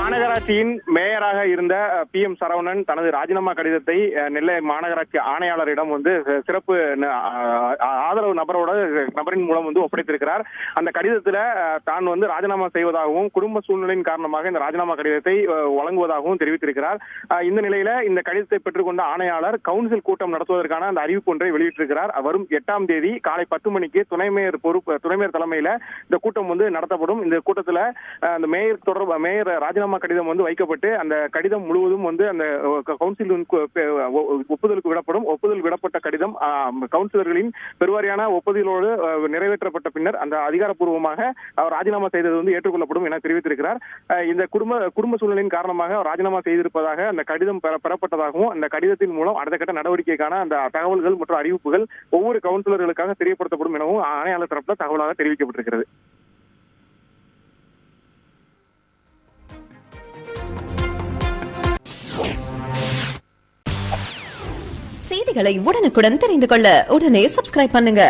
மாநகராட்சியின் மேயராக இருந்த PM சரவணன் தனது ராஜினாமா கடிதத்தை நெல்லை மாநகராட்சி ஆணையாளரிடம் சிறப்பு ஆதரவு நபரின் மூலம் ஒப்படைத்திருக்கிறார். அந்த கடிதத்தில் தான் ராஜினாமா செய்வதாகவும் குடும்ப சூழ்நிலையின் காரணமாக இந்த ராஜினாமா கடிதத்தை வழங்குவதாகவும் தெரிவித்திருக்கிறார். இந்த நிலையில இந்த கடிதத்தை பெற்றுக்கொண்ட ஆணையாளர் கவுன்சில் கூட்டம் நடத்துவதற்கான அந்த அறிவிப்பு ஒன்றை வெளியிட்டிருக்கிறார். வரும் 8ஆம் தேதி காலை 10 மணிக்கு துணை மேயர் தலைமையில இந்த கூட்டம் நடத்தப்படும். இந்த கூட்டத்தில் அந்த மேயர் ராஜினாமா கடிதம் வைக்கப்பட்டு அந்த கடிதம் முழுவதும் அந்த கவுன்சில் ஒப்புதலுக்கு விடப்படும். ஒப்புதல் விடப்பட்ட கடிதம் கவுன்சிலர்களின் பெருவாரியான ஒப்புதலோடு நிறைவேற்றப்பட்ட பின்னர் அந்த அதிகாரப்பூர்வமாக அவர் ராஜினாமா செய்தது ஏற்றுக்கொள்ளப்படும் என தெரிவித்திருக்கிறார். இந்த குடும்ப சூழ்நிலையின் காரணமாக அவர் ராஜினாமா செய்திருப்பதாக அந்த கடிதம் பெறப்பட்டதாகவும் அந்த கடிதத்தின் மூலம் அடுத்த கட்ட நடவடிக்கைக்கான அந்த தகவல்கள் மற்றும் அறிவிப்புகள் ஒவ்வொரு கவுன்சிலர்களுக்காக தெரியப்படுத்தப்படும் எனவும் ஆணையாளர் தரப்பில் தகவலாக தெரிவிக்கப்பட்டிருக்கிறது. செய்திகளை உடனுக்குடன் தெரிந்து கொள்ள உடனே சப்ஸ்கிரைப் பண்ணுங்க.